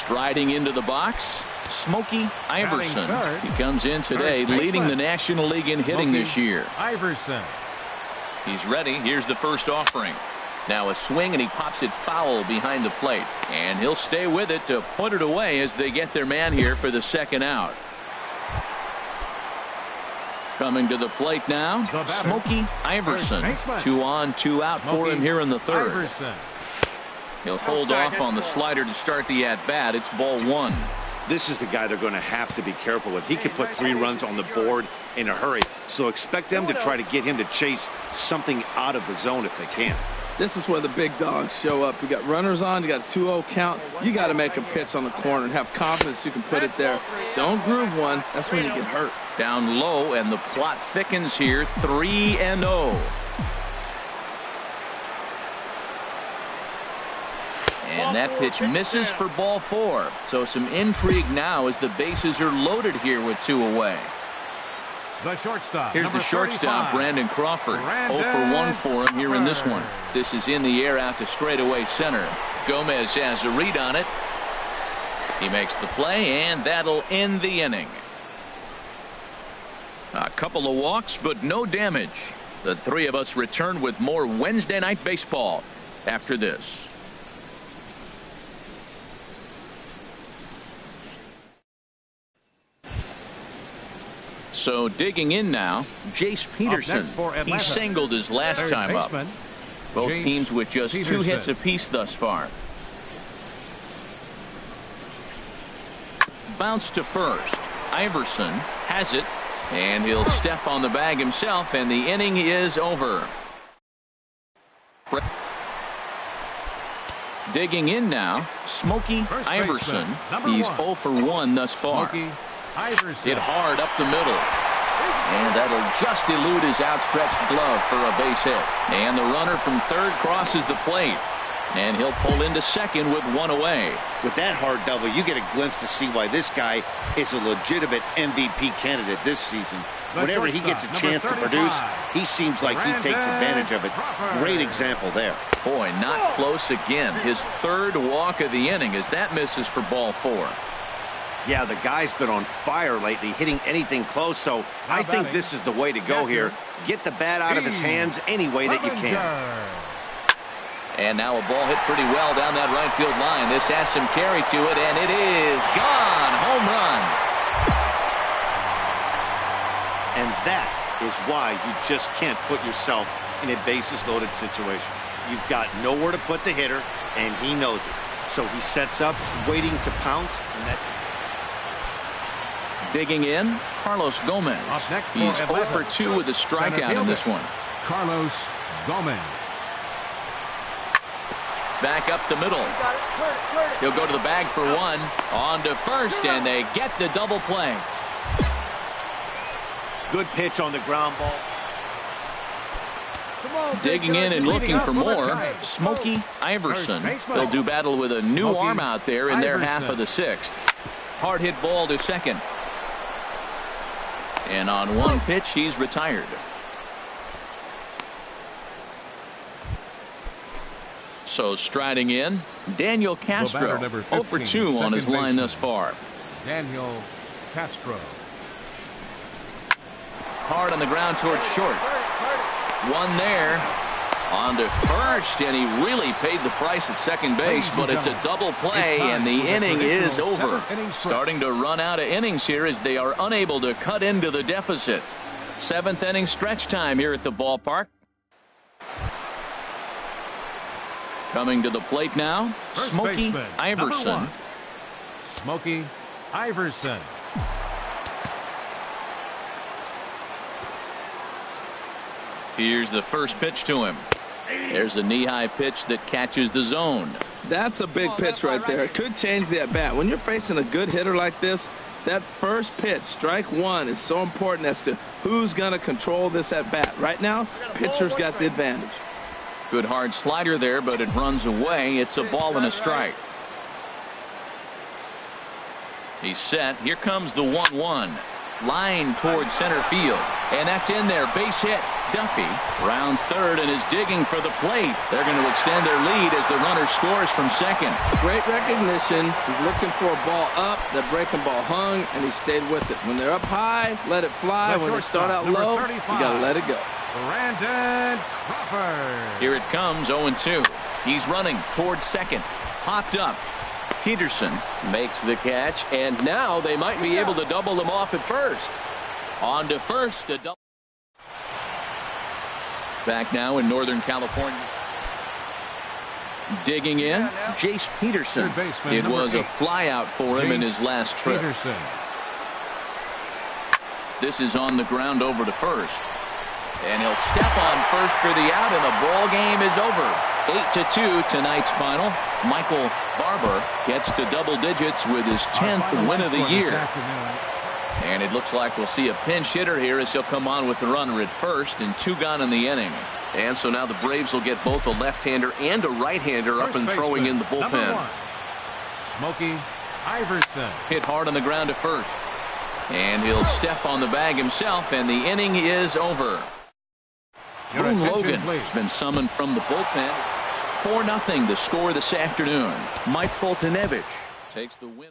Striding into the box, Smokey Iverson. He comes in today leading the National League in hitting this year. Iverson. He's ready. Here's the first offering. Now a swing, and he pops it foul behind the plate. And he'll stay with it to put it away as they get their man here for the second out. Coming to the plate now, Smokey Iverson. 2 on, 2 out for him here in the third. Iverson. He'll hold off on the slider to start the at-bat. It's ball 1. This is the guy they're going to have to be careful with. He can put 3 runs on the board in a hurry. So expect them to try to get him to chase something out of the zone if they can. This is where the big dogs show up. You got runners on, you got a 2-0 count. You got to make a pitch on the corner and have confidence you can put it there. Don't groove one. That's when you get hurt. Down low, and the plot thickens here. 3-0. And that pitch misses for ball 4. So some intrigue now as the bases are loaded here with 2 away. The shortstop. Here's the shortstop, Brandon Crawford. 0 for 1 for him here in this one. This is in the air out to straightaway center. Gomez has a read on it. He makes the play, and that'll end the inning. A couple of walks, but no damage. The 3 of us return with more Wednesday Night Baseball after this. So digging in now, Jace Peterson. He singled his last time up. Both teams with just 2 hits apiece thus far. Bounce to first. Iverson has it, and he'll step on the bag himself, and the inning is over. Digging in now, Smokey Iverson. He's 0 for 1 thus far. Hit hard up the middle. And that'll just elude his outstretched glove for a base hit. And the runner from third crosses the plate. And he'll pull into second with 1 away. With that hard double, you get a glimpse to see why this guy is a legitimate MVP candidate this season. Whenever he gets a chance to produce, he seems like he takes advantage of it. Great example there. Boy, not close again. His 3rd walk of the inning as that misses for ball 4. Yeah, the guy's been on fire lately, hitting anything close, so I think this is the way to go here. Get the bat out of his hands any way that you can. And now a ball hit pretty well down that right field line. This has some carry to it, and it is gone. Home run. And that is why you just can't put yourself in a bases-loaded situation. You've got nowhere to put the hitter, and he knows it. So he sets up, waiting to pounce, and that's it. Digging in, Carlos Gomez. He's 0 for 2 with a strikeout in this one. Carlos Gomez. Back up the middle. He'll go to the bag for 1. On to first, and they get the double play. Good pitch on the ground ball. Digging in and looking for more, Smokey Iverson. They'll do battle with a new arm out there in their half of the 6th. Hard hit ball to second. And on 1 pitch, he's retired. So striding in, Daniel Castro. 0 for 2 on his line thus far. Daniel Castro. Hard on the ground towards short. 1 there. On to first, and he really paid the price at second base, but it's a double play, and the inning is over. Starting to run out of innings here as they are unable to cut into the deficit. 7th inning stretch time here at the ballpark. Coming to the plate now, Smokey Iverson. Smokey Iverson. Here's the first pitch to him. There's a knee-high pitch that catches the zone. That's a big pitch right there. It could change the at-bat. When you're facing a good hitter like this, that first pitch, strike 1, is so important as to who's going to control this at-bat. Right now, pitcher's got the advantage. Good hard slider there, but it runs away. It's a ball and a strike. He's set. Here comes the 1-1. line towards center field. And that's in there. Base hit. Duffy rounds third and is digging for the plate. They're going to extend their lead as the runner scores from second. Great recognition. He's looking for a ball up. That breaking ball hung, and he stayed with it. When they're up high, let it fly. When they start out low, you got to let it go. Brandon Crawford. Here it comes, 0-2. He's running towards second. Popped up. Peterson makes the catch, and now they might be able to double them off at first. On to first, a double. Back now in Northern California. Digging in, Jace Peterson. It was a flyout for him in his last trip. Peterson. This is on the ground over to first. And he'll step on first for the out, and the ball game is over. 8-2 tonight's final. Michael Barber gets to double digits with his 10th win of the year. And it looks like we'll see a pinch hitter here as he'll come on with the runner at first, and 2 gone in the inning. And so now the Braves will get both a left-hander and a right-hander up and throwing in the bullpen. Smokey Iverson. Hit hard on the ground to first. And he'll step on the bag himself, and the inning is over. Boone Logan has been summoned from the bullpen. 4-0 the score this afternoon. Mike Foltynewicz takes the win.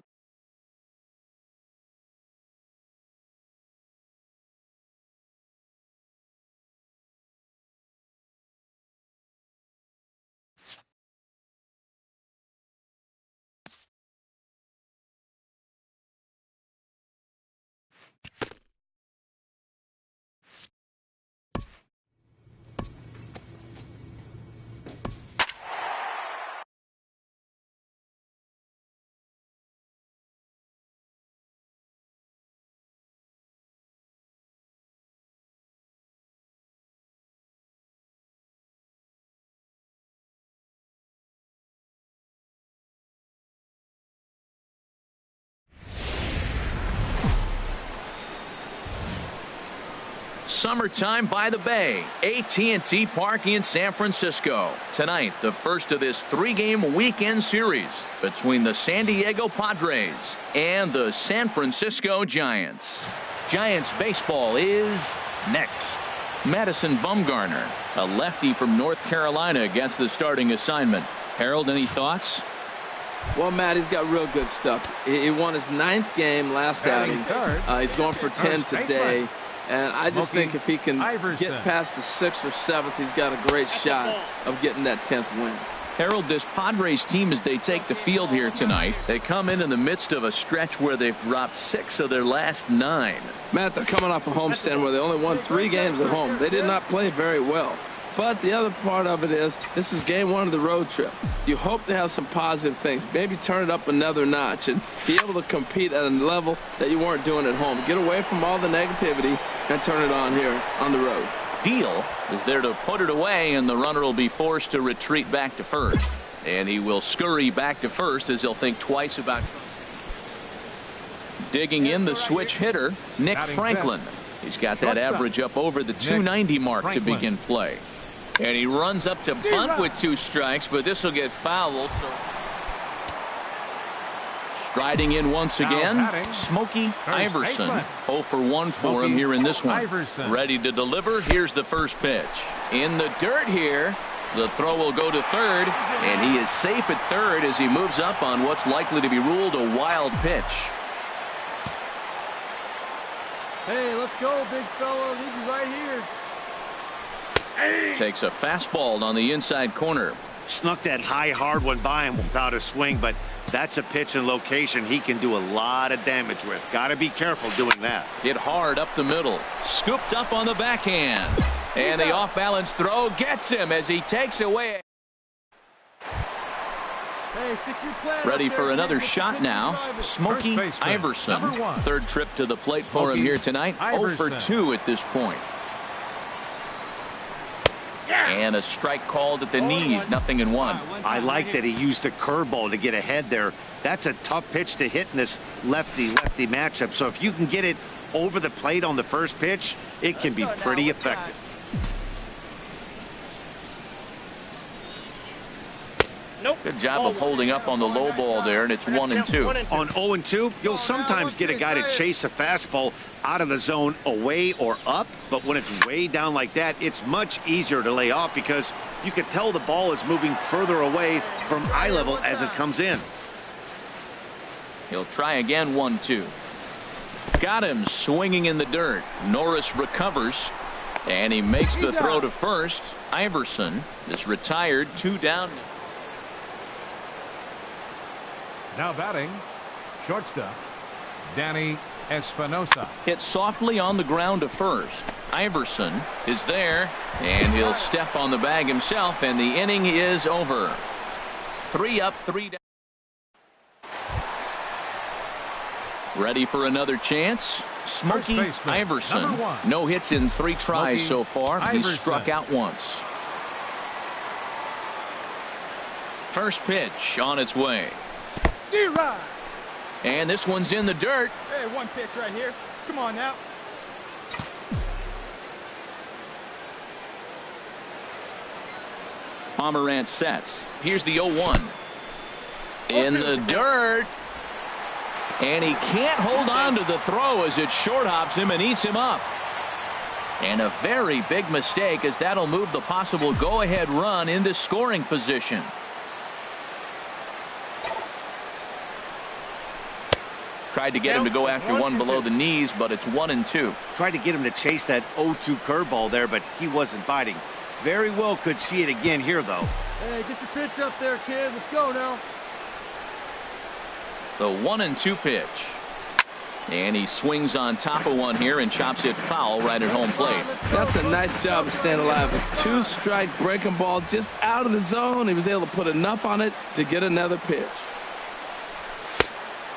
Summertime by the Bay, AT&T Park in San Francisco. Tonight, the first of this 3-game weekend series between the San Diego Padres and the San Francisco Giants. Giants baseball is next. Madison Bumgarner, a lefty from North Carolina, gets the starting assignment. Harold, any thoughts? Well, Matt, he's got real good stuff. He won his 9th game last outing. He's going for 10 today. And I just think if he can get past the 6th or 7th, he's got a great shot of getting that 10th win. Harold, this Padres team, as they take the field here tonight, they come in the midst of a stretch where they've dropped 6 of their last 9. Matt, they're coming off a homestand where they only won 3 games at home. They did not play very well. But the other part of it is this is game 1 of the road trip. You hope to have some positive things. Maybe turn it up another notch and be able to compete at a level that you weren't doing at home. Get away from all the negativity and turn it on here on the road. Deal is there to put it away, and the runner will be forced to retreat back to first. And he will scurry back to first as he'll think twice about digging in the switch hitter, Nick Franklin. He's got that average up over the 290 mark to begin play. And he runs up to bunt with 2 strikes, but this will get fouled. So striding in once again, Smokey Iverson. 0 for 1 for him here in this one. Ready to deliver. Here's the first pitch. In the dirt here. The throw will go to third, and he is safe at third as he moves up on what's likely to be ruled a wild pitch. Hey, let's go, big fella. Leave you right here. Takes a fastball on the inside corner. Snuck that high, hard one by him without a swing, but that's a pitch and location he can do a lot of damage with. Got to be careful doing that. Hit hard up the middle. Scooped up on the backhand. And the off-balance throw gets him as he takes away. Hey, stick your plan Ready for another shot now. Smokey Iverson. 3rd trip to the plate for him here tonight. 0 for 2 at this point. And a strike called at the knees, 0-1. I like that he used the curveball to get ahead there. That's a tough pitch to hit in this lefty-lefty matchup. So if you can get it over the plate on the first pitch, it can be pretty effective. Good job of holding up on the low ball there, and it's 1-2. On 0-2, you'll sometimes get a guy to chase a fastball out of the zone away or up, but when it's way down like that, it's much easier to lay off because you can tell the ball is moving further away from eye level as it comes in. He'll try again, 1-2. Got him swinging in the dirt. Norris recovers, and he makes the throw to first. Iverson is retired, 2 down. Now batting, shortstop, Danny Espinosa. Hit softly on the ground to first. Iverson is there, and he'll step on the bag himself, and the inning is over. 3 up, 3 down. Ready for another chance? Smokey Iverson. No hits in 3 tries so far. He struck out once. First pitch on its way. And this one's in the dirt. Hey, 1 pitch right here. Come on now. Pomerantz sets. Here's the 0-1. In the dirt. And he can't hold on to the throw as it short hops him and eats him up. And a very big mistake, as that'll move the possible go-ahead run into scoring position. Tried to get him to go after one below the knees, but it's 1-2. Tried to get him to chase that 0-2 curveball there, but he wasn't biting. Very well could see it again here, though. Hey, get your pitch up there, kid. Let's go now. The 1-2 pitch. And he swings on top of one here and chops it foul right at home plate. That's a nice job of staying alive. A 2-strike breaking ball just out of the zone. He was able to put enough on it to get another pitch.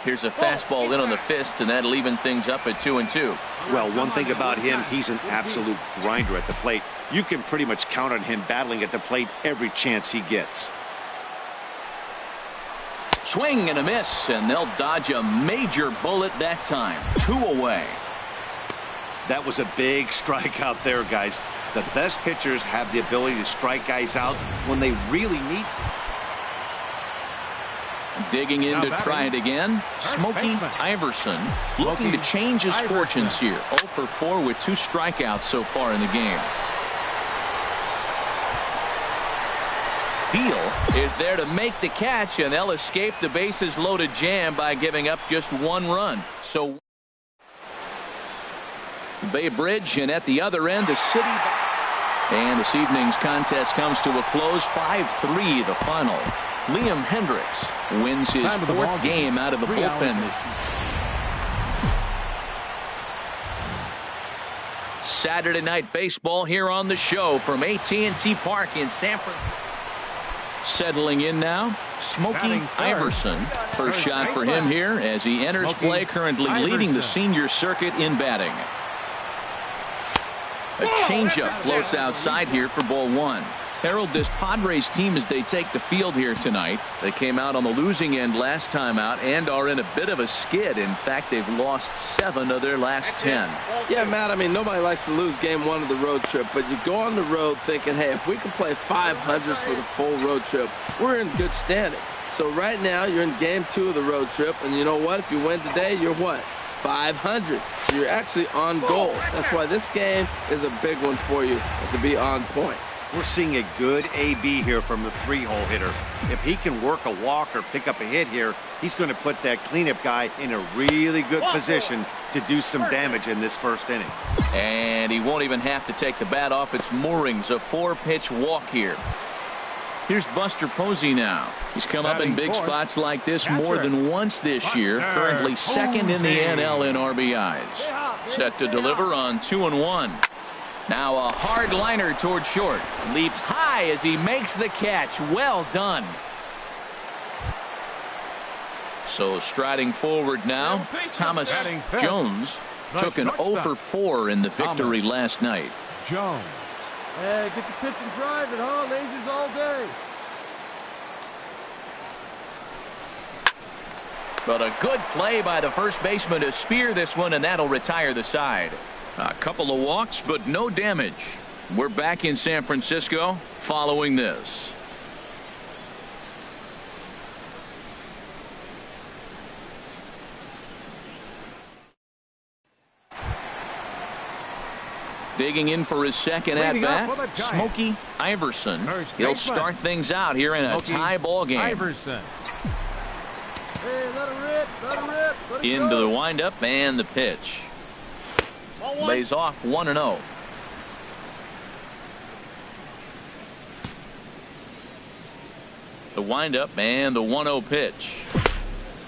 Here's a fastball in on the fist, and that'll even things up at 2-2. Well, one thing about him, he's an absolute grinder at the plate. You can pretty much count on him battling at the plate every chance he gets. Swing and a miss, and they'll dodge a major bullet that time. 2 away. That was a big strikeout there, guys. The best pitchers have the ability to strike guys out when they really need to. Digging in to try it again. Smokey Iverson looking to change his fortunes here. 0 for 4 with 2 strikeouts so far in the game. Beal is there to make the catch, and they'll escape the bases loaded jam by giving up just 1 run. So Bay Bridge, and at the other end, the city. And this evening's contest comes to a close. 5-3 the final. Liam Hendricks wins his 4th game out of the bullpen. Saturday night baseball here on the show from AT&T Park in San Francisco. Settling in now, Smokey Iverson. First shot for him here as he enters play, currently leading the senior circuit in batting. A changeup floats outside here for ball 1. Harold, this Padres team, as they take the field here tonight, they came out on the losing end last time out and are in a bit of a skid. In fact, they've lost 7 of their last 10. Yeah, Matt, I mean, nobody likes to lose game 1 of the road trip, but you go on the road thinking, hey, if we can play 500 for the full road trip, we're in good standing. So right now, you're in game 2 of the road trip, and you know what? If you win today, you're what? 500. So you're actually on goal. That's why this game is a big one for you to be on point. We're seeing a good AB here from the 3-hole hitter. If he can work a walk or pick up a hit here, he's going to put that cleanup guy in a really good position to do some damage in this first inning. And he won't even have to take the bat off its moorings. A 4-pitch walk here. Here's Buster Posey now. He's come up in big spots like this more than once this year. Currently 2nd in the NL in RBIs. Set to deliver on 2-1. Now a hard liner toward short. Leaps high as he makes the catch. Well done. So striding forward now, Thomas Jones took an 0 for 4 in the victory last night. Jones. Hey, get the pitch and drive it, huh? Lasers all day. But a good play by the first baseman to spear this one, and that'll retire the side. A couple of walks, but no damage. We're back in San Francisco following this. Digging in for his second at-bat, Smokey Iverson. He'll start things out here in a tie ball game. Iverson. Hey, let it rip, let it rip, let it Into go. the windup and the pitch. Lays off 1-0. The windup and the 1-0 pitch.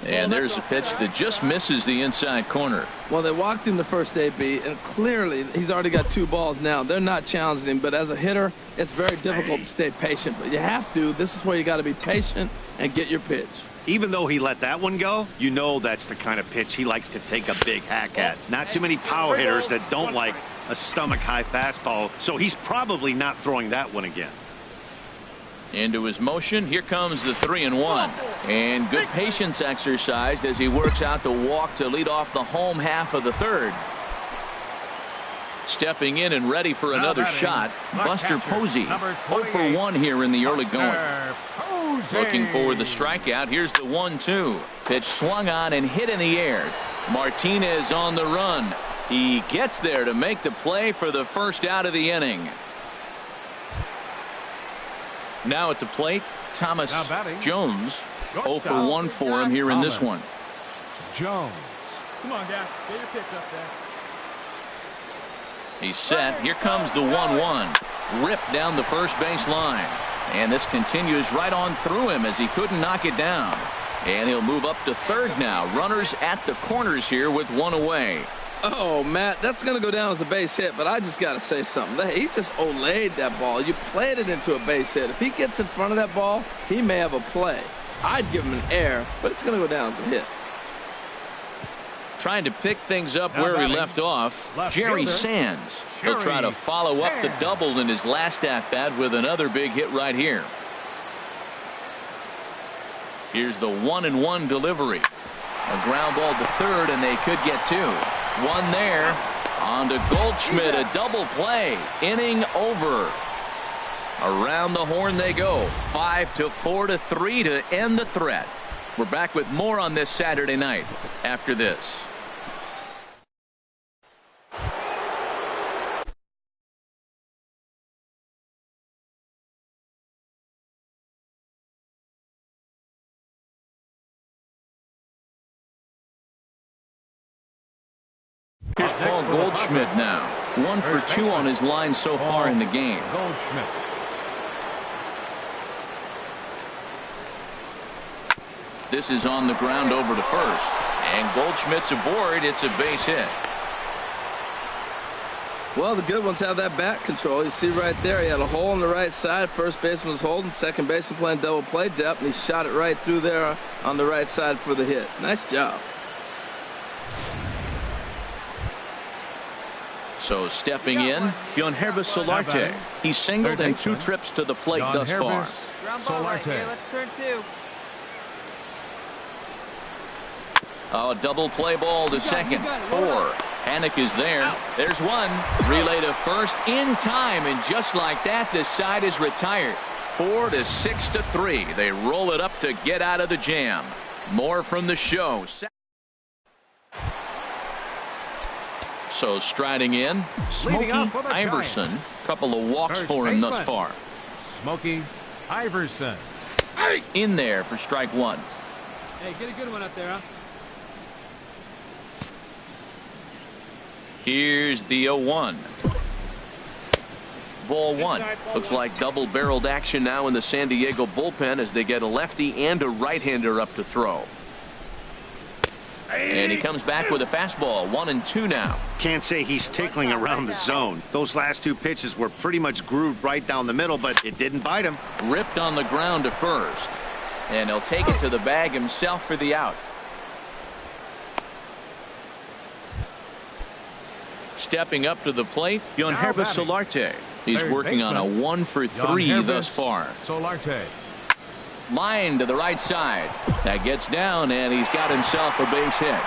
And there's a pitch that just misses the inside corner. Well, they walked him the first AB, and clearly he's already got 2 balls now. They're not challenging him, but as a hitter, it's very difficult to stay patient. But you have to. This is where you got to be patient and get your pitch. Even though he let that one go, you know that's the kind of pitch he likes to take a big hack at. Not too many power hitters that don't like a stomach-high fastball, so he's probably not throwing that one again. Into his motion. Here comes the 3-1. And good patience exercised as he works out the walk to lead off the home half of the third. Stepping in and ready for another shot, Buster Posey. 0 for 1 here in the early going. Looking for the strikeout. Here's the 1-2. Pitch swung on and hit in the air. Martinez on the run. He gets there to make the play for the first out of the inning. Now at the plate, Thomas Jones. 0 for 1 for him here in this one. Jones. Come on, guys. Get your pitch up there. He's set. Here comes the 1-1. Ripped down the first base line. And this continues right on through him as he couldn't knock it down. And he'll move up to third now. Runners at the corners here with 1 away. Oh, Matt, that's going to go down as a base hit, but I just got to say something. He just olayed that ball. You played it into a base hit. If he gets in front of that ball, he may have a play. I'd give him an error, but it's going to go down as a hit. Trying to pick things up where he left off, Jerry Sands. He'll try to follow up the double in his last at-bat with another big hit right here. Here's the 1-1 delivery. A ground ball to third, and they could get 2. 1 there. On to Goldschmidt, a double play. Inning over. Around the horn they go. 5-4-3 to end the threat. We're back with more on this Saturday night after this. Here's Paul Goldschmidt now. 1 for 2 on his line so far in the game. Goldschmidt. This is on the ground over to first. And Goldschmidt's aboard. It's a base hit. Well, the good ones have that bat control. You see right there, he had a hole on the right side. First baseman was holding. Second baseman playing double play depth, and he shot it right through there on the right side for the hit. Nice job. So stepping in, Yonhervis Solarte. He's singled in 2 trips to the plate thus far. Ground ball right here. Let's turn 2. Oh, double play ball to second. 4. Panik is there. There's 1. Relay to first in time, and just like that, this side is retired. 4-6-3. They roll it up to get out of the jam. More from the show. So striding in, Smokey Iverson. Couple of walks for him thus far. Smokey Iverson. In there for strike 1. Hey, get a good one up there, huh? Here's the 0-1. Ball 1. Looks like double-barreled action now in the San Diego bullpen as they get a lefty and a right-hander up to throw. And he comes back with a fastball. 1-2 now. Can't say he's tickling around the zone. Those last 2 pitches were pretty much grooved right down the middle, but it didn't bite him. Ripped on the ground to first. And he'll take it to the bag himself for the out. Stepping up to the plate, Yonhervis Solarte. He's working on a 1 for 3 thus far. Solarte. Line to the right side. That gets down, and he's got himself a base hit.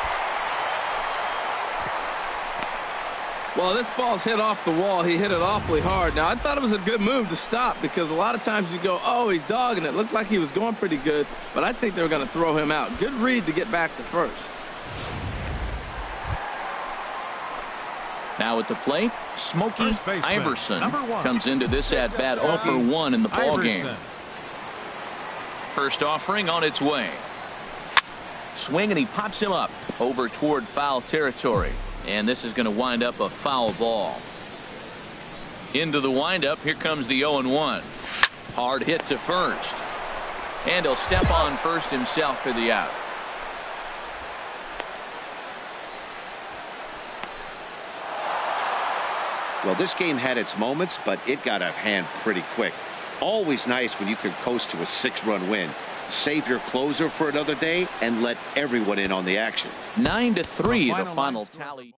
Well, this ball's hit off the wall. He hit it awfully hard. Now, I thought it was a good move to stop because a lot of times you go, oh, he's dogging it. Looked like he was going pretty good, but I think they were going to throw him out. Good read to get back to first. Now at the plate, Smokey First baseman, Iverson number 1. comes into this at-bat 0 for 1 in the ballgame. Iverson. First offering on its way. Swing, and he pops him up over toward foul territory. And this is going to wind up a foul ball. Into the windup, here comes the 0-1. Hard hit to first. And he'll step on first himself for the out. Well, this game had its moments, but it got out of hand pretty quick. Always nice when you can coast to a 6-run win. Save your closer for another day and let everyone in on the action. 9-3 the final tally.